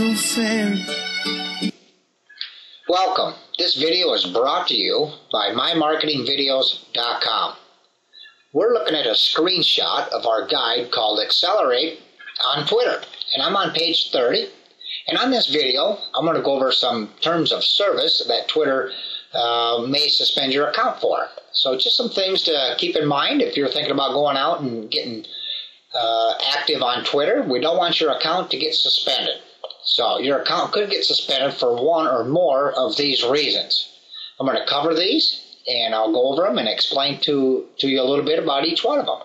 so fair. Welcome. This video is brought to you by mymarketingvideos.com. We're looking at a screenshot of our guide called Accelerate on Twitter, and I'm on page 30. And on this video, I'm going to go over some terms of service that Twitter may suspend your account for. So just some things to keep in mind if you're thinking about going out and getting active on Twitter. We don't want your account to get suspended. So your account could get suspended for one or more of these reasons. I'm going to cover these, and I'll go over them and explain to you a little bit about each one of them.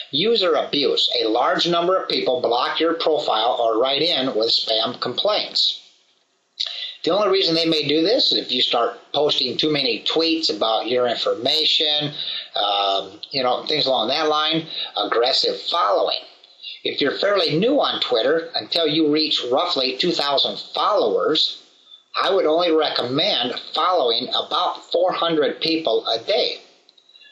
User abuse. A large number of people block your profile or write in with spam complaints. The only reason they may do this is if you start posting too many tweets about your information, things along that line. Aggressive following. If you're fairly new on Twitter, until you reach roughly 2,000 followers, I would only recommend following about 400 people a day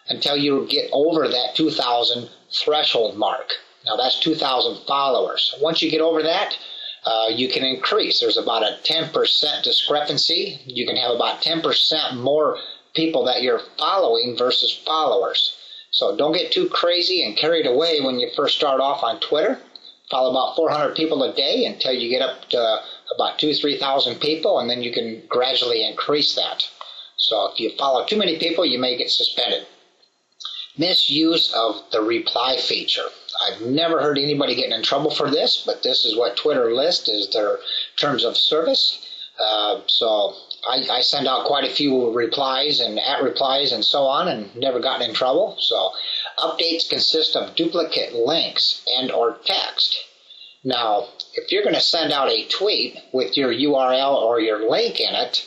until you get over that 2,000 threshold mark. Now that's 2,000 followers. Once you get over that, you can increase. There's about a 10% discrepancy. You can have about 10% more people that you're following versus followers. So don't get too crazy and carried away when you first start off on Twitter. Follow about 400 people a day until you get up to about 2,000 to 3,000 people, and then you can gradually increase that. So if you follow too many people, you may get suspended. Misuse of the reply feature. I've never heard anybody getting in trouble for this, but this is what Twitter lists as their terms of service. So I send out quite a few replies and @replies and so on, and never gotten in trouble. So updates consist of duplicate links and or text. Now, if you're going to send out a tweet with your URL or your link in it,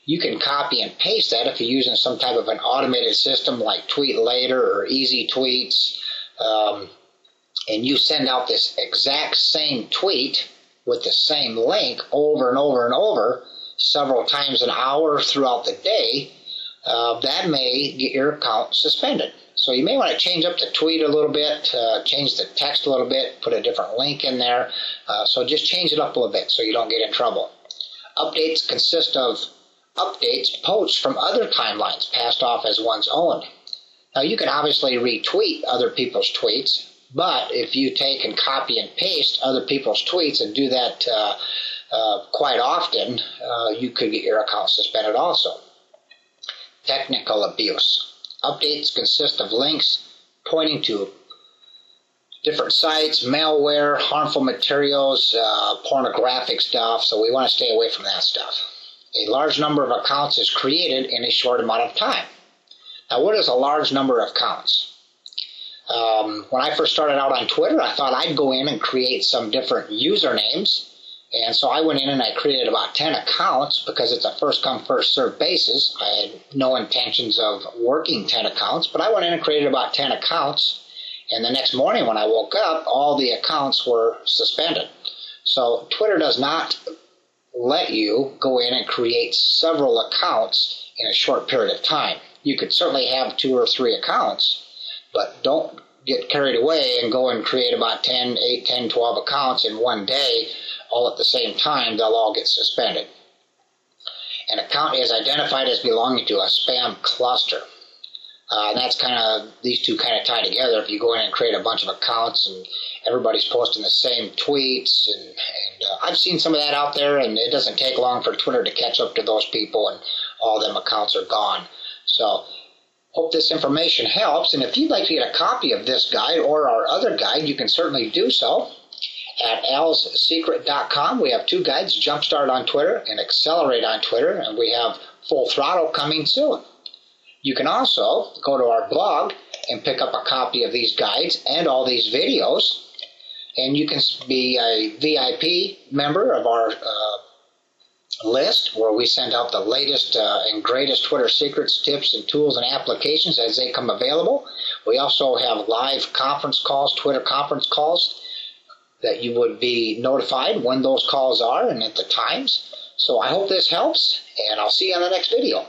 you can copy and paste that if you're using some type of an automated system like Tweet Later or Easy Tweets, and you send out this exact same tweet with the same link over and over and over several times an hour throughout the day, that may get your account suspended. So you may want to change up the tweet a little bit, change the text a little bit, put a different link in there. So just change it up a little bit so you don't get in trouble. Updates consist of updates poached from other timelines passed off as one's own. Now you can obviously retweet other people's tweets, but if you take and copy and paste other people's tweets and do that quite often, you could get your account suspended also. Technical abuse. Updates consist of links pointing to different sites, malware, harmful materials, pornographic stuff, so we want to stay away from that stuff. A large number of accounts is created in a short amount of time. Now, what is a large number of accounts? When I first started out on Twitter, I thought I'd go in and create some different usernames. And so I went in and I created about 10 accounts because it's a first-come, first-served basis. I had no intentions of working 10 accounts, but I went in and created about 10 accounts. And the next morning when I woke up, all the accounts were suspended. So Twitter does not let you go in and create several accounts in a short period of time. You could certainly have 2 or 3 accounts, but don't get carried away and go and create about 10, 8, 10, 12 accounts in one day all at the same time. They'll all get suspended. An account is identified as belonging to a spam cluster. That's these two kind of tie together. If you go in and create a bunch of accounts and everybody's posting the same tweets, and I've seen some of that out there, and it doesn't take long for Twitter to catch up to those people, and all them accounts are gone. So hope this information helps, and if you'd like to get a copy of this guide or our other guide, you can certainly do so at alssecret.com. We have 2 guides, Jumpstart on Twitter and Accelerate on Twitter, and we have Full Throttle coming soon. You can also go to our blog and pick up a copy of these guides and all these videos, and you can be a VIP member of our list where we send out the latest and greatest Twitter secrets, tips, and tools and applications as they come available. We also have live conference calls, Twitter conference calls, that you would be notified when those calls are and at the times. So I hope this helps, and I'll see you on the next video.